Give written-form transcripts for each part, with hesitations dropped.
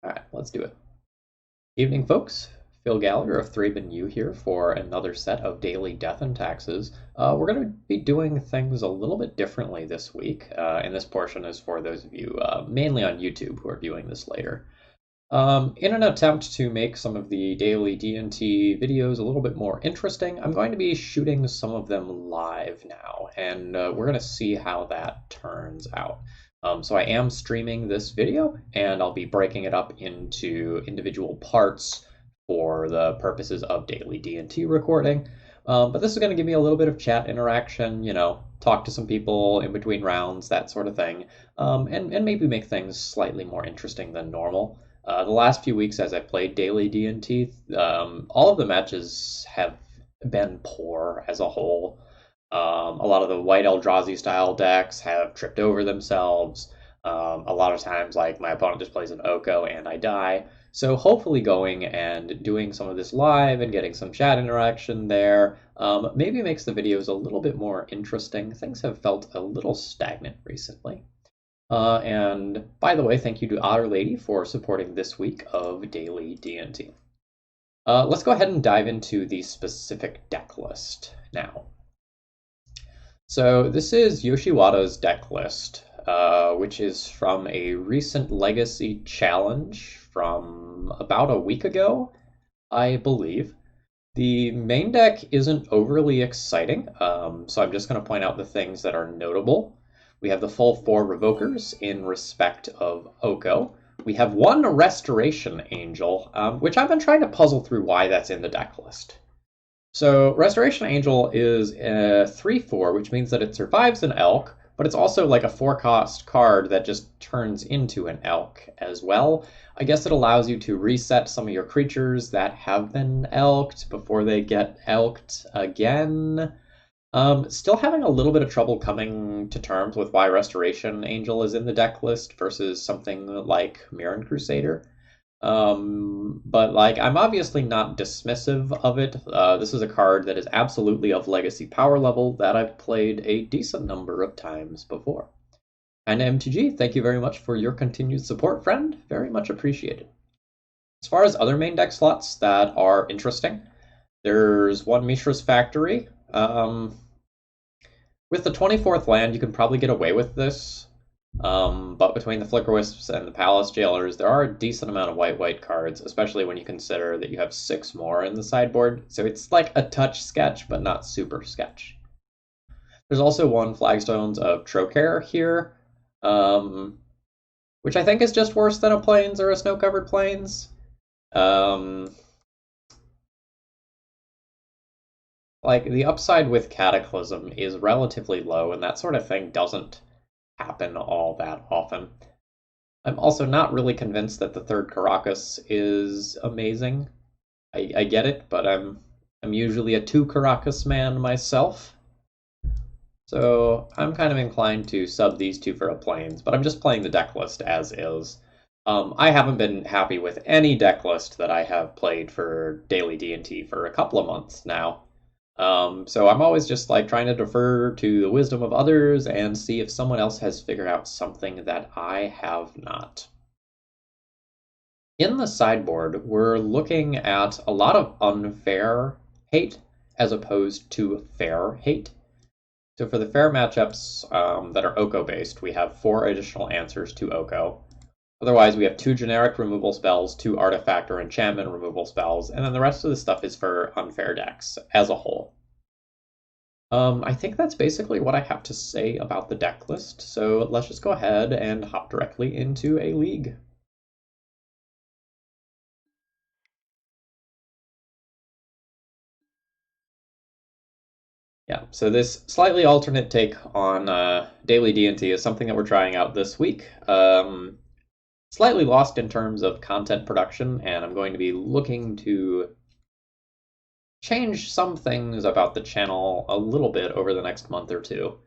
All right, let's do it. Evening, folks. Phil Gallagher of ThrabenU here for another set of daily death and taxes. We're going to be doing things a little bit differently this week, and this portion is for those of you mainly on YouTube who are viewing this later. In an attempt to make some of the daily D&T videos a little bit more interesting, I'm going to be shooting some of them live now, and we're going to see how that turns out. So I am streaming this video, and I'll be breaking it up into individual parts for the purposes of daily D&T recording. But this is going to give me a little bit of chat interaction, talk to some people in between rounds, that sort of thing, and maybe make things slightly more interesting than normal. The last few weeks as I've played daily D&T, all of the matches have been poor as a whole. A lot of the white Eldrazi style decks have tripped over themselves. A lot of times, like, my opponent just plays an Oko and I die. So hopefully going and doing some of this live and getting some chat interaction there maybe makes the videos a little bit more interesting. Things have felt a little stagnant recently. And by the way, thank you to Otterlady for supporting this week of Daily D&T. Let's go ahead and dive into the specific deck list now. So this is Yoshiwada's deck list, which is from a recent Legacy challenge from about a week ago, I believe. The main deck isn't overly exciting, so I'm just going to point out the things that are notable. We have the full 4 Revokers in respect of Oko. We have 1 Restoration Angel, which I've been trying to puzzle through why that's in the deck list. So Restoration Angel is a 3/4, which means that it survives an elk, but it's also like a 4-cost card that just turns into an elk as well. I guess it allows you to reset some of your creatures that have been elked before they get elked again. Still having a little bit of trouble coming to terms with why Restoration Angel is in the deck list versus something like Mirran Crusader. But like, I'm obviously not dismissive of it. This is a card that is absolutely of Legacy power level that I've played a decent number of times before. And MTG, thank you very much for your continued support, friend. Very much appreciated. As far as other main deck slots that are interesting, there's 1 Mishra's Factory. With the 24th land, you can probably get away with this. But between the Flicker Wisps and the Palace Jailers, there are a decent amount of white cards, especially when you consider that you have 6 more in the sideboard. So it's like a touch sketch, but not super sketch. There's also 1 Flagstones of Trocare here, which I think is just worse than a Plains or a Snow-Covered Plains. Like, the upside with Cataclysm is relatively low, and that sort of thing doesn't happen all that often. I'm also not really convinced that the 3rd Caracas is amazing. I get it, but I'm usually a 2 Caracas man myself. So I'm kind of inclined to sub these 2 for a Plains, but I'm just playing the deck list as is. I haven't been happy with any deck list that I have played for daily D&T for a couple of months now. So I'm always just like trying to defer to the wisdom of others and see if someone else has figured out something that I have not. In the sideboard, we're looking at a lot of unfair hate as opposed to fair hate. So for the fair matchups that are Oko based, we have 4 additional answers to Oko. Otherwise, we have 2 generic removal spells, 2 artifact or enchantment removal spells, and then the rest of the stuff is for unfair decks as a whole. I think that's basically what I have to say about the deck list, so let's just go ahead and hop directly into a league. Yeah, so this slightly alternate take on daily D&T is something that we're trying out this week. Slightly lost in terms of content production, and I'm going to be looking to change some things about the channel a little bit over the next month or 2.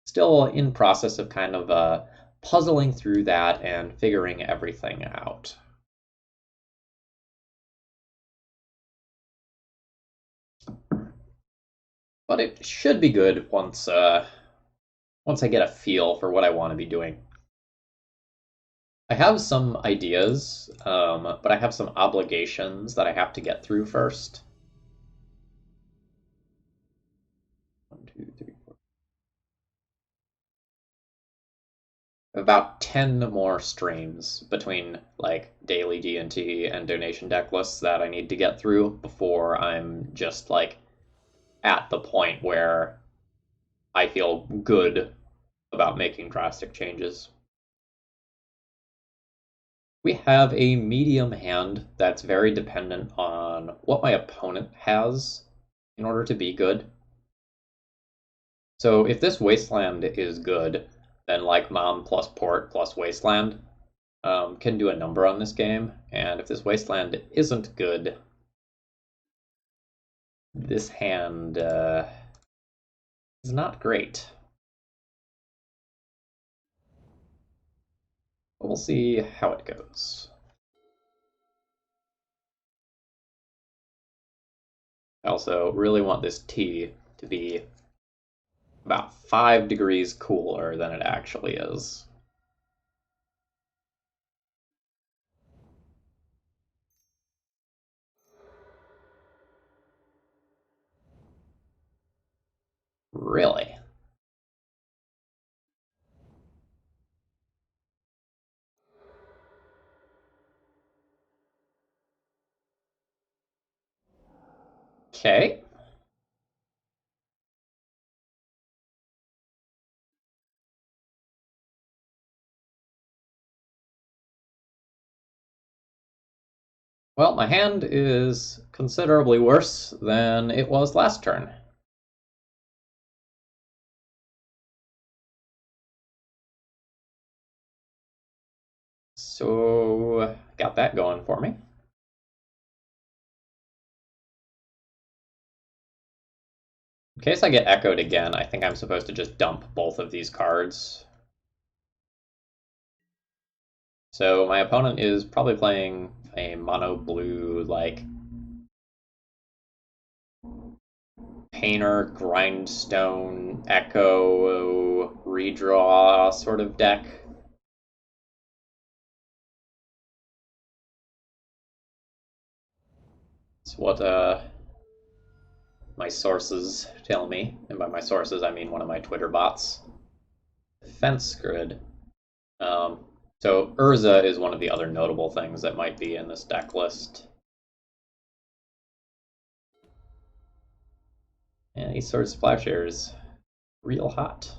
Still in process of kind of puzzling through that and figuring everything out. But it should be good once I get a feel for what I want to be doing. I have some ideas, but I have some obligations that I have to get through first. 1, 2, 3, 4. About 10 more streams between like daily D&T and donation deck lists that I need to get through before I'm just like at the point where I feel good about making drastic changes. We have a medium hand that's very dependent on what my opponent has in order to be good. So if this Wasteland is good, then like Mom plus Port plus Wasteland can do a number on this game. And if this Wasteland isn't good, this hand is not great. But we'll see how it goes. I also really want this tea to be about 5 degrees cooler than it actually is. Really? Okay. Well, my hand is considerably worse than it was last turn. So, got that going for me. In case I get echoed again, I think I'm supposed to just dump both of these cards. So my opponent is probably playing a mono blue, like, Painter, Grindstone, Echo, Redraw sort of deck. It's what my sources tell me, and by my sources I mean one of my Twitter bots. Fence Grid. So Urza is one of the other notable things that might be in this deck list. And he sort of Splashers real hot.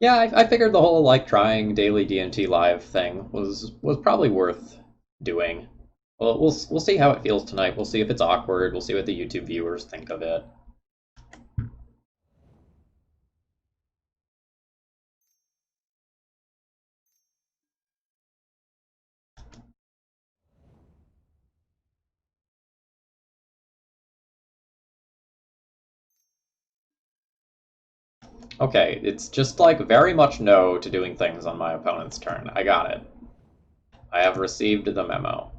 Yeah, I figured the whole like trying daily D&T live thing was probably worth doing. Well, we'll see how it feels tonight. We'll see if it's awkward. We'll see what the YouTube viewers think of it. Okay, it's just like very much no to doing things on my opponent's turn. I got it. I have received the memo.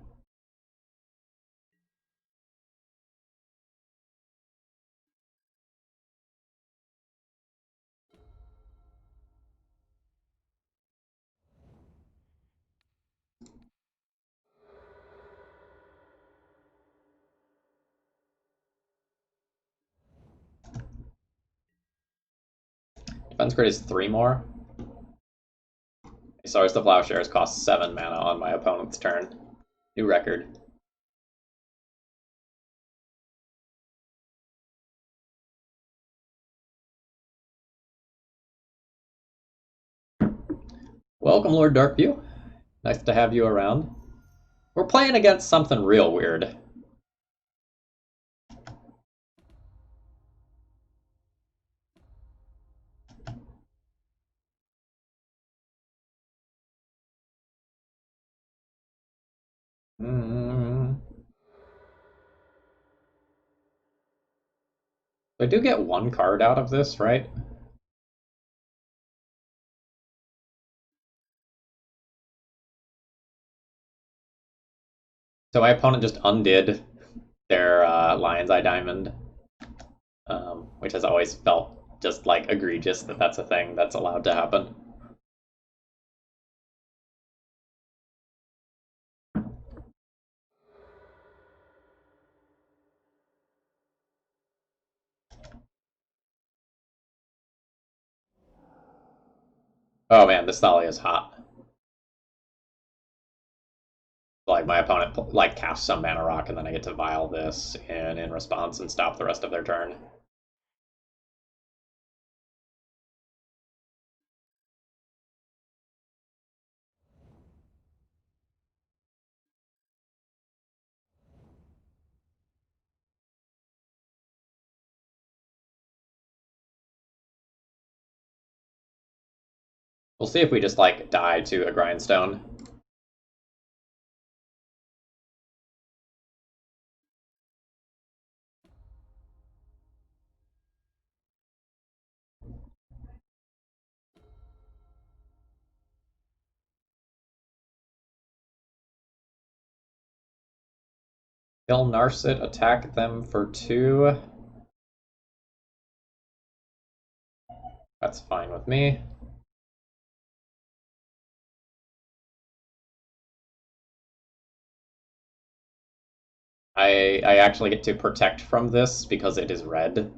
Defense grid is 3 more. Sorry, the Plowshares cost 7 mana on my opponent's turn. New record. Welcome, Lord Darkview. Nice to have you around. We're playing against something real weird. I do get one card out of this, right? So my opponent just undid their Lion's Eye Diamond, which has always felt just like egregious that that's a thing that's allowed to happen. Oh man, this Thalia is hot. Like my opponent like casts some mana rock, and then I get to vial this in response and stop the rest of their turn. We'll see if we just like die to a grindstone. Kill Narset, attack them for 2. That's fine with me. I actually get to protect from this because it is red.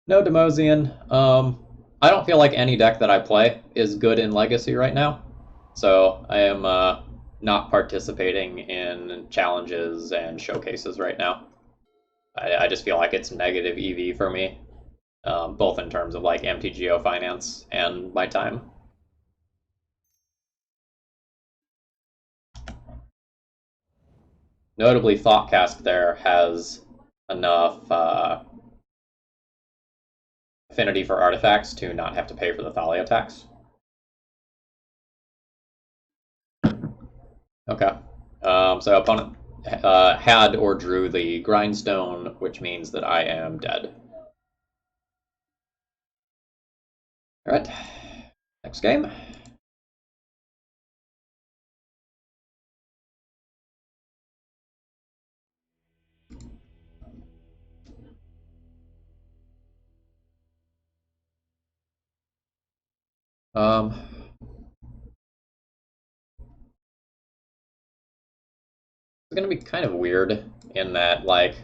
No Demosian. I don't feel like any deck that I play is good in Legacy right now, so I am not participating in challenges and showcases right now. I just feel like it's negative EV for me, both in terms of like MTGO finance and my time. Notably, Thoughtcast there has enough affinity for artifacts to not have to pay for the Thalia tax. Okay. So opponent had or drew the grindstone, which means that I am dead. All right. Next game. Um, it's going to be kind of weird in that, like,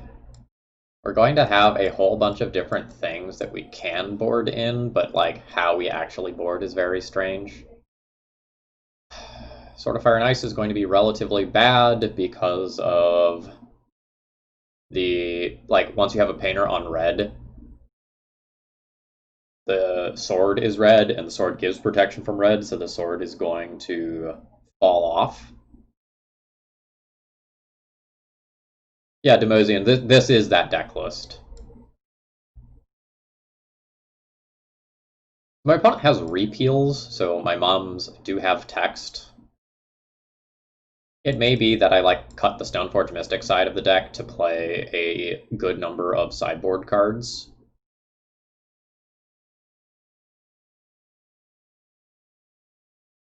we're going to have a whole bunch of different things that we can board in, but, like, how we actually board is very strange. Sword of Fire and Ice is going to be relatively bad because of the, like, once you have a painter on red, the sword is red, and the sword gives protection from red, so the sword is going to fall off. Yeah, Demosian, this is that deck list. My opponent has repeals, so my moms do have text. It may be that I like cut the Stoneforge Mystic side of the deck to play a good number of sideboard cards.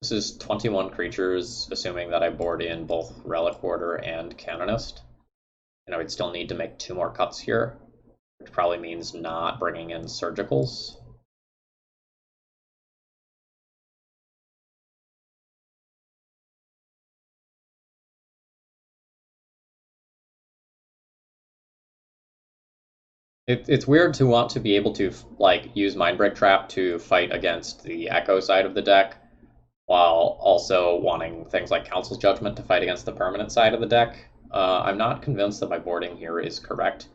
This is 21 creatures, assuming that I board in both Relic Warder and Canonist. And I would still need to make 2 more cuts here, which probably means not bringing in Surgicals. It's weird to want to be able to like use Mindbreak Trap to fight against the Echo side of the deck, while also wanting things like Council's Judgment to fight against the permanent side of the deck. I'm not convinced that my boarding here is correct,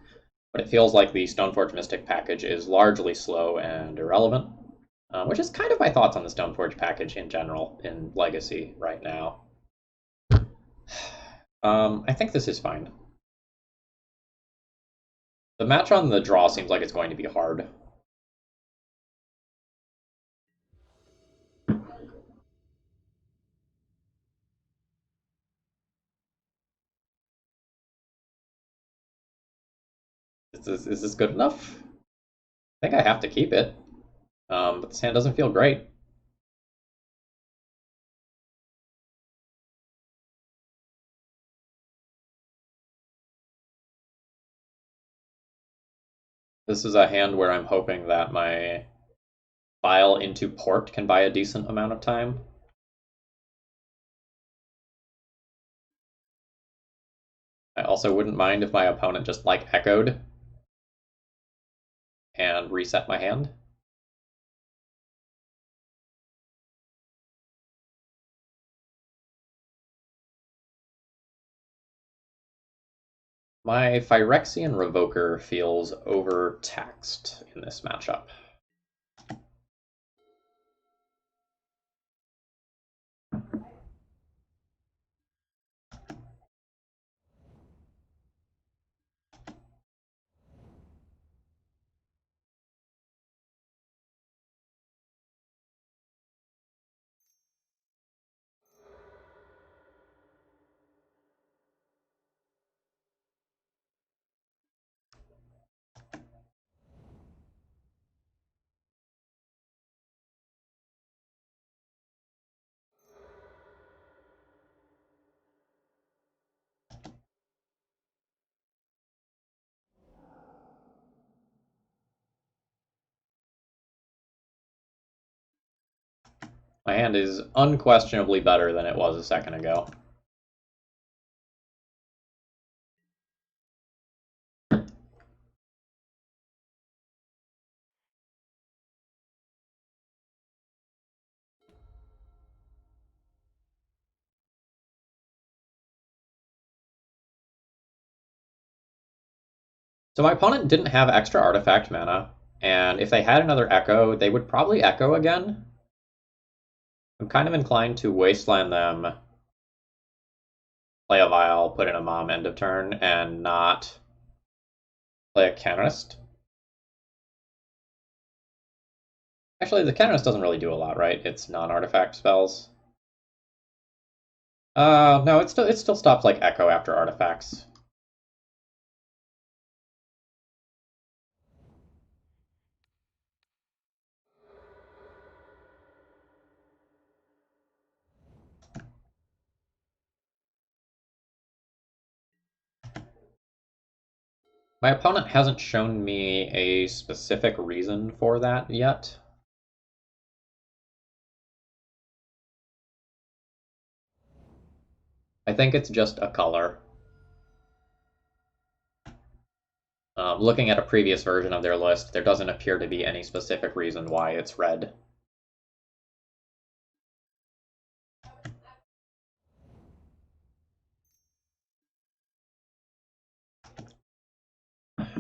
but it feels like the Stoneforge Mystic package is largely slow and irrelevant, which is kind of my thoughts on the Stoneforge package in general in Legacy right now. I think this is fine. The match on the draw seems like it's going to be hard. Is this good enough? I think I have to keep it, but this hand doesn't feel great. This is a hand where I'm hoping that my file into port can buy a decent amount of time. I also wouldn't mind if my opponent just like echoed and reset my hand. My Phyrexian Revoker feels overtaxed in this matchup. My hand is unquestionably better than it was a second ago. So my opponent didn't have extra artifact mana, and if they had another Echo, they would probably Echo again. I'm kind of inclined to wasteland them, play a Vial, put in a Mom end of turn, and not play a Canonist. Actually, the Canonist doesn't really do a lot, right? It's non-artifact spells. No, it still stops like Echo after artifacts. My opponent hasn't shown me a specific reason for that yet. I think it's just a color. Looking at a previous version of their list, there doesn't appear to be any specific reason why it's red.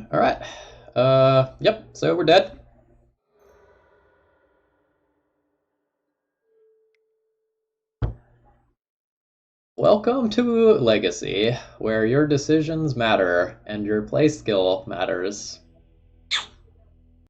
All right. Yep, so we're dead. Welcome to Legacy, where your decisions matter and your play skill matters.